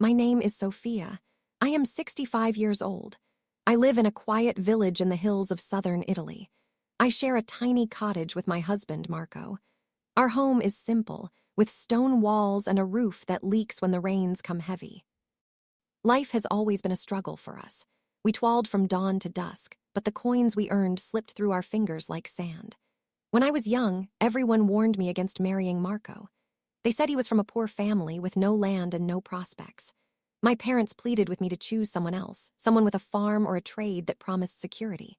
My name is Sophia. I am 65 years old. I live in a quiet village in the hills of southern Italy. I share a tiny cottage with my husband, Marco. Our home is simple, with stone walls and a roof that leaks when the rains come heavy. Life has always been a struggle for us. We toiled from dawn to dusk, but the coins we earned slipped through our fingers like sand. When I was young, everyone warned me against marrying Marco. They said he was from a poor family with no land and no prospects. My parents pleaded with me to choose someone else, someone with a farm or a trade that promised security.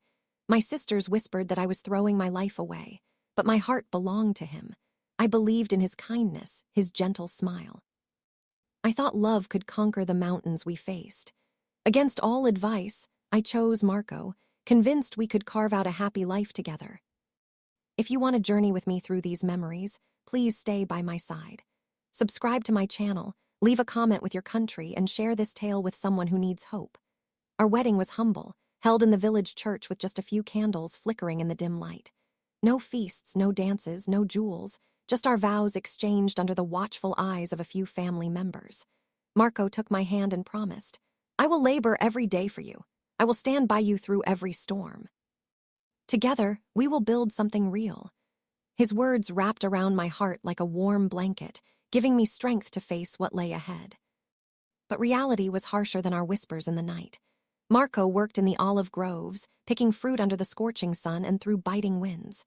My sisters whispered that I was throwing my life away, but my heart belonged to him. I believed in his kindness, his gentle smile. I thought love could conquer the mountains we faced. Against all advice, I chose Marco, convinced we could carve out a happy life together. If you want to journey with me through these memories, please stay by my side. Subscribe to my channel, leave a comment with your country, and share this tale with someone who needs hope. Our wedding was humble, held in the village church with just a few candles flickering in the dim light. No feasts, no dances, no jewels, just our vows exchanged under the watchful eyes of a few family members. Marco took my hand and promised, "I will labor every day for you. I will stand by you through every storm. Together, we will build something real." His words wrapped around my heart like a warm blanket, giving me strength to face what lay ahead. But reality was harsher than our whispers in the night. Marco worked in the olive groves, picking fruit under the scorching sun and through biting winds.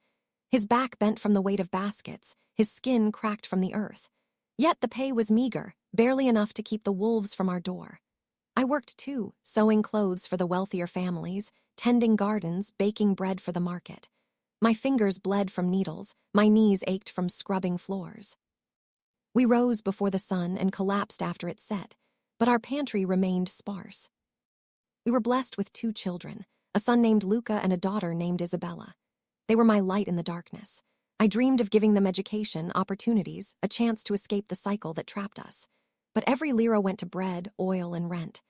His back bent from the weight of baskets, his skin cracked from the earth. Yet the pay was meager, barely enough to keep the wolves from our door. I worked too, sewing clothes for the wealthier families, tending gardens, baking bread for the market. My fingers bled from needles, my knees ached from scrubbing floors. We rose before the sun and collapsed after it set, but our pantry remained sparse. We were blessed with 2 children, a son named Luca and a daughter named Isabella. They were my light in the darkness. I dreamed of giving them education, opportunities, a chance to escape the cycle that trapped us. But every lira went to bread, oil, and rent.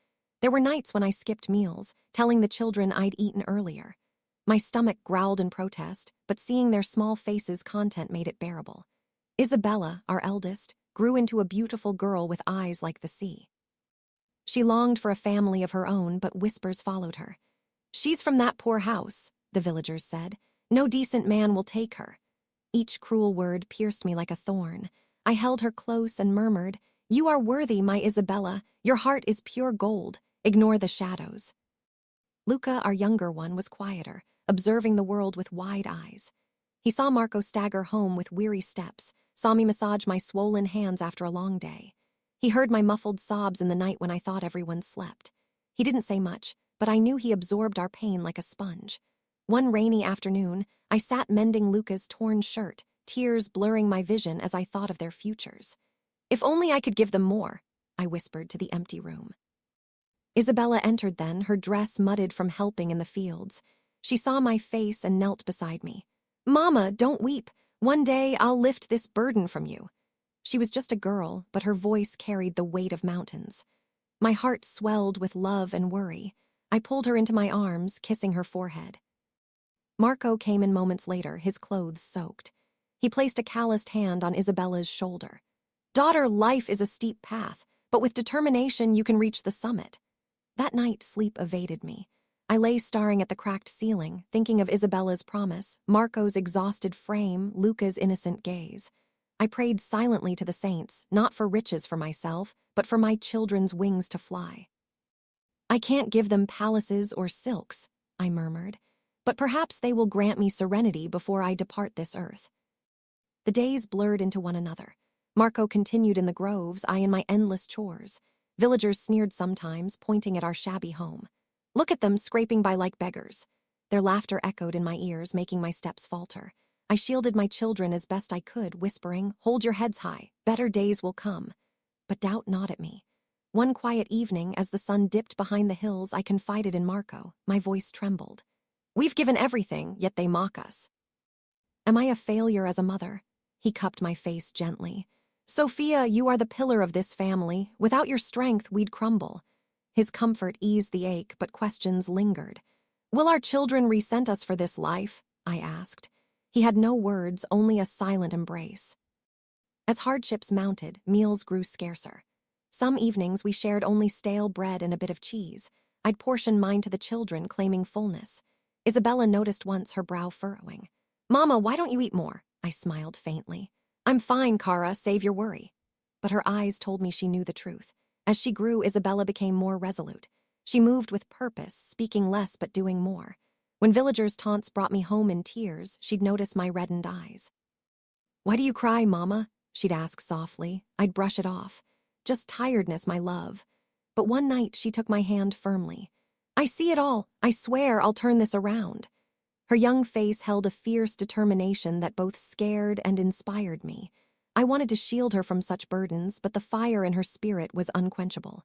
There were nights when I skipped meals, telling the children I'd eaten earlier. My stomach growled in protest, but seeing their small faces' content made it bearable. Isabella, our eldest, grew into a beautiful girl with eyes like the sea. She longed for a family of her own, but whispers followed her. "She's from that poor house," the villagers said. "No decent man will take her." Each cruel word pierced me like a thorn. I held her close and murmured, "You are worthy, my Isabella. Your heart is pure gold. Ignore the shadows." Luca, our younger one, was quieter, observing the world with wide eyes. He saw Marco stagger home with weary steps, saw me massage my swollen hands after a long day. He heard my muffled sobs in the night when I thought everyone slept. He didn't say much, but I knew he absorbed our pain like a sponge. One rainy afternoon, I sat mending Luca's torn shirt, tears blurring my vision as I thought of their futures. "If only I could give them more," I whispered to the empty room. Isabella entered then, her dress mudded from helping in the fields. She saw my face and knelt beside me. "Mama, don't weep. One day I'll lift this burden from you." She was just a girl, but her voice carried the weight of mountains. My heart swelled with love and worry. I pulled her into my arms, kissing her forehead. Marco came in moments later, his clothes soaked. He placed a calloused hand on Isabella's shoulder. "Daughter, life is a steep path, but with determination you can reach the summit." That night, sleep evaded me. I lay staring at the cracked ceiling, thinking of Isabella's promise, Marco's exhausted frame, Luca's innocent gaze. I prayed silently to the saints, not for riches for myself, but for my children's wings to fly. "I can't give them palaces or silks," I murmured, "but perhaps they will grant me serenity before I depart this earth." The days blurred into one another. Marco continued in the groves, I in my endless chores. Villagers sneered sometimes, pointing at our shabby home. "Look at them, scraping by like beggars." Their laughter echoed in my ears, making my steps falter. I shielded my children as best I could, whispering, "Hold your heads high, better days will come." But doubt gnawed at me. One quiet evening, as the sun dipped behind the hills, I confided in Marco. My voice trembled. "We've given everything, yet they mock us. Am I a failure as a mother?" He cupped my face gently. "Sophia, you are the pillar of this family. Without your strength, we'd crumble." His comfort eased the ache, but questions lingered. "Will our children resent us for this life?" I asked. He had no words, only a silent embrace. As hardships mounted, meals grew scarcer. Some evenings we shared only stale bread and a bit of cheese. I'd portion mine to the children, claiming fullness. Isabella noticed once, her brow furrowing. "Mama, why don't you eat more?" I smiled faintly. "I'm fine, Cara, save your worry." But her eyes told me she knew the truth. As she grew, Isabella became more resolute. She moved with purpose, speaking less but doing more. When villagers' taunts brought me home in tears, she'd notice my reddened eyes. "Why do you cry, Mama?" she'd ask softly. I'd brush it off. "Just tiredness, my love." But one night she took my hand firmly. "I see it all. I swear I'll turn this around." Her young face held a fierce determination that both scared and inspired me. I wanted to shield her from such burdens, but the fire in her spirit was unquenchable.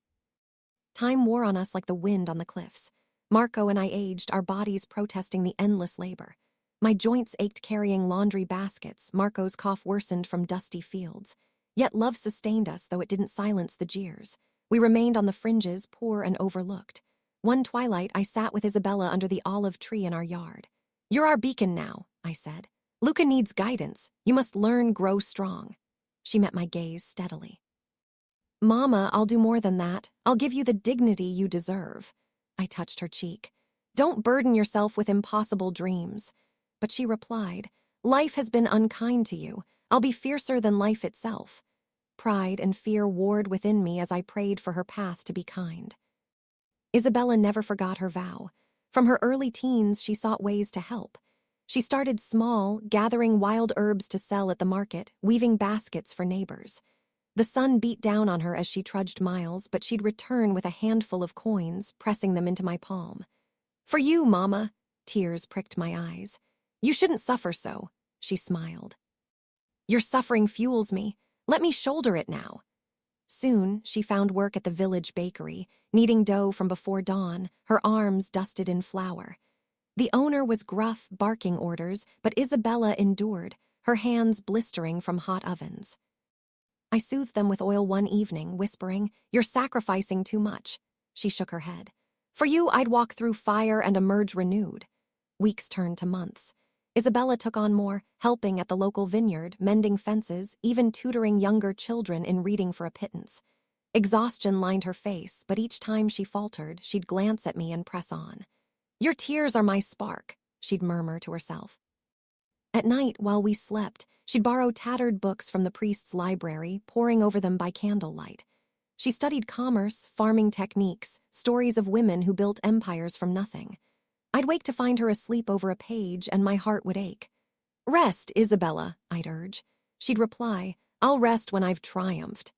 Time wore on us like the wind on the cliffs. Marco and I aged, our bodies protesting the endless labor. My joints ached carrying laundry baskets, Marco's cough worsened from dusty fields. Yet love sustained us, though it didn't silence the jeers. We remained on the fringes, poor and overlooked. One twilight, I sat with Isabella under the olive tree in our yard. "You're our beacon now," I said. "Luca needs guidance. You must learn, grow strong." She met my gaze steadily. "Mama, I'll do more than that. I'll give you the dignity you deserve." I touched her cheek. "Don't burden yourself with impossible dreams." But she replied, "Life has been unkind to you. I'll be fiercer than life itself." Pride and fear warred within me as I prayed for her path to be kind. Isabella never forgot her vow. From her early teens, she sought ways to help. She started small, gathering wild herbs to sell at the market, weaving baskets for neighbors. The sun beat down on her as she trudged miles, but she'd return with a handful of coins, pressing them into my palm. "For you, Mama." Tears pricked my eyes. "You shouldn't suffer so," she smiled. "Your suffering fuels me. Let me shoulder it now." Soon, she found work at the village bakery, kneading dough from before dawn, her arms dusted in flour. The owner was gruff, barking orders, but Isabella endured, her hands blistering from hot ovens. I soothed them with oil one evening, whispering, "You're sacrificing too much." She shook her head. "For you, I'd walk through fire and emerge renewed." Weeks turned to months. Isabella took on more, helping at the local vineyard, mending fences, even tutoring younger children in reading for a pittance. Exhaustion lined her face, but each time she faltered, she'd glance at me and press on. "Your tears are my spark," she'd murmur to herself. At night, while we slept, she'd borrow tattered books from the priest's library, poring over them by candlelight. She studied commerce, farming techniques, stories of women who built empires from nothing. I'd wake to find her asleep over a page, and my heart would ache. "Rest, Isabella," I'd urge. She'd reply, "I'll rest when I've triumphed."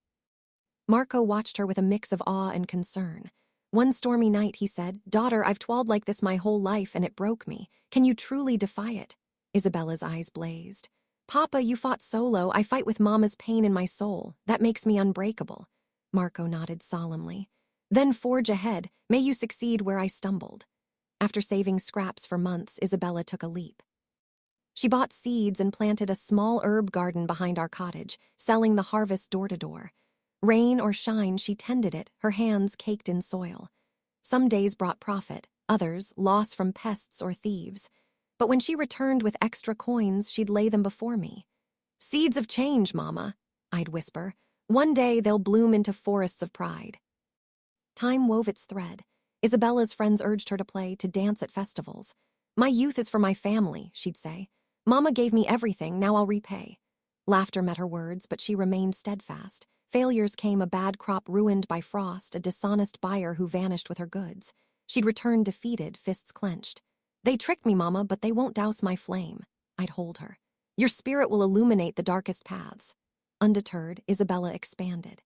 Marco watched her with a mix of awe and concern. One stormy night, he said, "Daughter, I've toiled like this my whole life, and it broke me. Can you truly defy it?" Isabella's eyes blazed. "Papa, you fought solo. I fight with Mama's pain in my soul. That makes me unbreakable." Marco nodded solemnly. "Then forge ahead. May you succeed where I stumbled." After saving scraps for months, Isabella took a leap. She bought seeds and planted a small herb garden behind our cottage, selling the harvest door to door. Rain or shine, she tended it, her hands caked in soil. Some days brought profit, others loss from pests or thieves. But when she returned with extra coins, she'd lay them before me. "Seeds of change, Mama," I'd whisper. "One day they'll bloom into forests of pride." Time wove its thread. Isabella's friends urged her to play, to dance at festivals. "My youth is for my family," she'd say. "Mama gave me everything, now I'll repay." Laughter met her words, but she remained steadfast. Failures came, a bad crop ruined by frost, a dishonest buyer who vanished with her goods. She'd return defeated, fists clenched. "They tricked me, Mama, but they won't douse my flame." I'd hold her. "Your spirit will illuminate the darkest paths." Undeterred, Isabella expanded.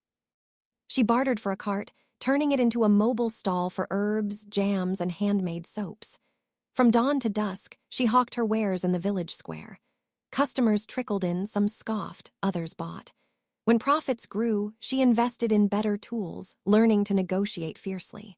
She bartered for a cart, turning it into a mobile stall for herbs, jams, and handmade soaps. From dawn to dusk, she hawked her wares in the village square. Customers trickled in, some scoffed, others bought. When profits grew, she invested in better tools, learning to negotiate fiercely.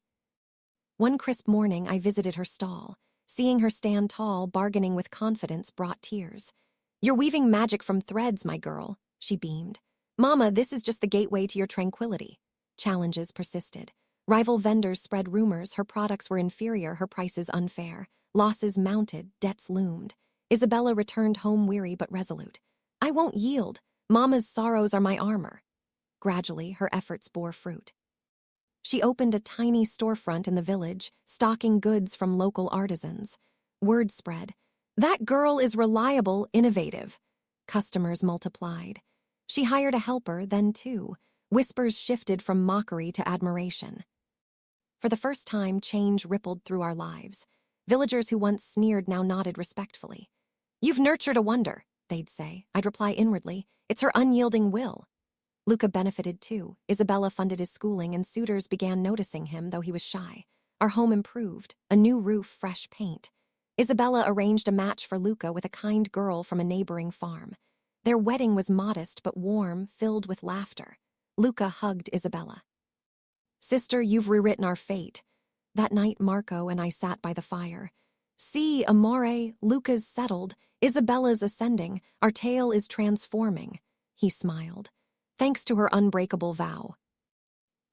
One crisp morning, I visited her stall. Seeing her stand tall, bargaining with confidence brought tears. "You're weaving magic from threads, my girl," she beamed. "Mama, this is just the gateway to your tranquility." Challenges persisted. Rival vendors spread rumors her products were inferior, her prices unfair. Losses mounted, debts loomed. Isabella returned home weary but resolute. "I won't yield. Mama's sorrows are my armor." Gradually, her efforts bore fruit. She opened a tiny storefront in the village, stocking goods from local artisans. Word spread. That girl is reliable, innovative. Customers multiplied. She hired a helper, then two. Whispers shifted from mockery to admiration. For the first time, change rippled through our lives. Villagers who once sneered now nodded respectfully. "You've nurtured a wonder," they'd say. I'd reply inwardly, "It's her unyielding will." Luca benefited too. Isabella funded his schooling and suitors began noticing him, though he was shy. Our home improved, a new roof, fresh paint. Isabella arranged a match for Luca with a kind girl from a neighboring farm. Their wedding was modest but warm, filled with laughter. Luca hugged Isabella. "Sister, you've rewritten our fate." That night, Marco and I sat by the fire. "See, amore, Luca's settled, Isabella's ascending, our tale is transforming." He smiled. "Thanks to her unbreakable vow."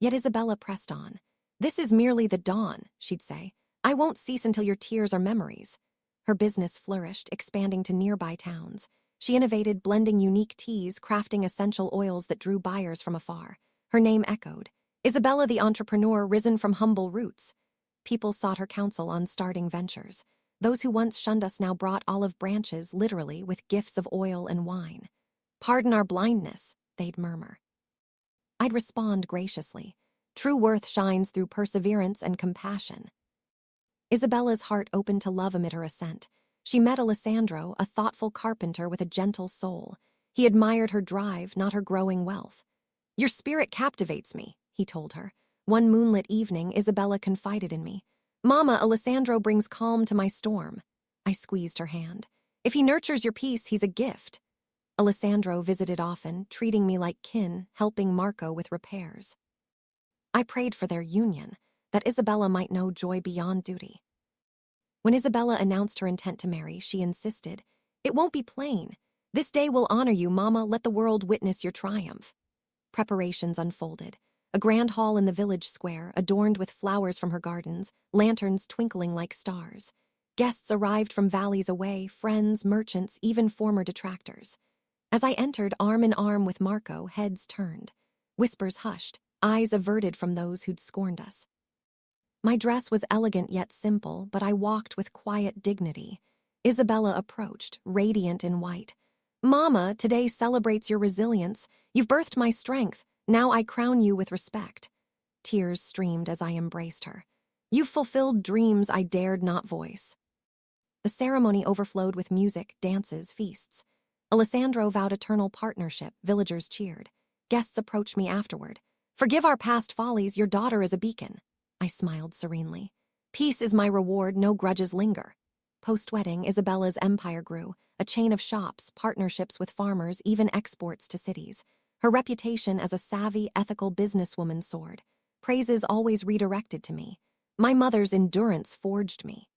Yet Isabella pressed on. "This is merely the dawn," she'd say. "I won't cease until your tears are memories." Her business flourished, expanding to nearby towns. She innovated, blending unique teas, crafting essential oils that drew buyers from afar. Her name echoed. Isabella the entrepreneur, risen from humble roots. People sought her counsel on starting ventures. Those who once shunned us now brought olive branches, literally, with gifts of oil and wine. "Pardon our blindness," they'd murmur. I'd respond graciously. True worth shines through perseverance and compassion. Isabella's heart opened to love amid her ascent. She met Alessandro, a thoughtful carpenter with a gentle soul. He admired her drive, not her growing wealth. "Your spirit captivates me," he told her. One moonlit evening, Isabella confided in me. "Mama, Alessandro brings calm to my storm." I squeezed her hand. "If he nurtures your peace, he's a gift." Alessandro visited often, treating me like kin, helping Marco with repairs. I prayed for their union, that Isabella might know joy beyond duty. When Isabella announced her intent to marry, she insisted, "It won't be plain. This day will honor you, Mama. Let the world witness your triumph." Preparations unfolded. A grand hall in the village square, adorned with flowers from her gardens, lanterns twinkling like stars. Guests arrived from valleys away, friends, merchants, even former detractors. As I entered, arm in arm with Marco, heads turned. Whispers hushed, eyes averted from those who'd scorned us. My dress was elegant yet simple, but I walked with quiet dignity. Isabella approached, radiant in white. "Mama, today celebrates your resilience. You've birthed my strength. Now I crown you with respect." Tears streamed as I embraced her. "You've fulfilled dreams I dared not voice." The ceremony overflowed with music, dances, feasts. Alessandro vowed eternal partnership, villagers cheered. Guests approached me afterward. "Forgive our past follies, your daughter is a beacon." I smiled serenely. "Peace is my reward, no grudges linger." Post-wedding, Isabella's empire grew, a chain of shops, partnerships with farmers, even exports to cities. Her reputation as a savvy, ethical businesswoman soared. Praises always redirected to me. My mother's endurance forged me.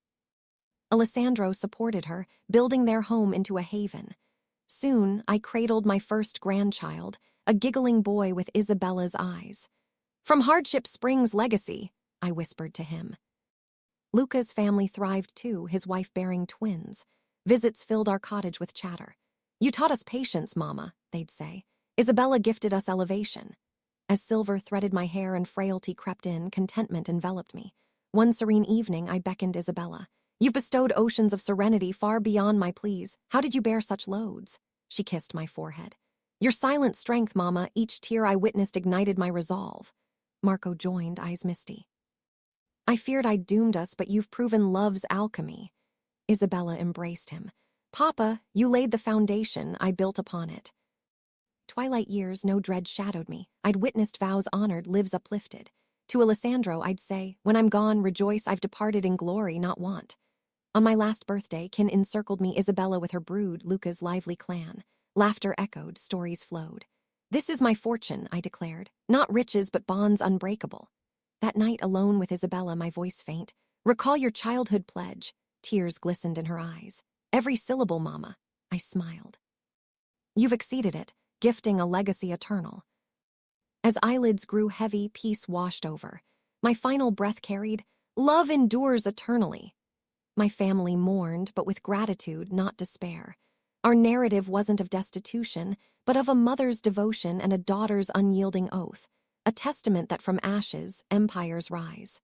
Alessandro supported her, building their home into a haven. Soon, I cradled my first grandchild, a giggling boy with Isabella's eyes. "From hardship springs legacy," I whispered to him. Luca's family thrived too, his wife bearing twins. Visits filled our cottage with chatter. "You taught us patience, Mama," they'd say. "Isabella gifted us elevation." As silver threaded my hair and frailty crept in, contentment enveloped me. One serene evening, I beckoned Isabella. "You've bestowed oceans of serenity far beyond my pleas. How did you bear such loads?" She kissed my forehead. "Your silent strength, Mama. Each tear I witnessed ignited my resolve." Marco joined, eyes misty. "I feared I'd doomed us, but you've proven love's alchemy." Isabella embraced him. "Papa, you laid the foundation, I built upon it." Twilight years, no dread shadowed me. I'd witnessed vows honored, lives uplifted. To Alessandro, I'd say, "When I'm gone, rejoice, I've departed in glory, not want." On my last birthday, kin encircled me, Isabella with her brood, Luca's lively clan. Laughter echoed, stories flowed. "This is my fortune," I declared. "Not riches, but bonds unbreakable." That night, alone with Isabella, my voice faint. "Recall your childhood pledge." Tears glistened in her eyes. "Every syllable, Mama." I smiled. "You've exceeded it, gifting a legacy eternal." As eyelids grew heavy, peace washed over. My final breath carried, "Love endures eternally." My family mourned, but with gratitude, not despair. Our narrative wasn't of destitution, but of a mother's devotion and a daughter's unyielding oath, a testament that from ashes, empires rise.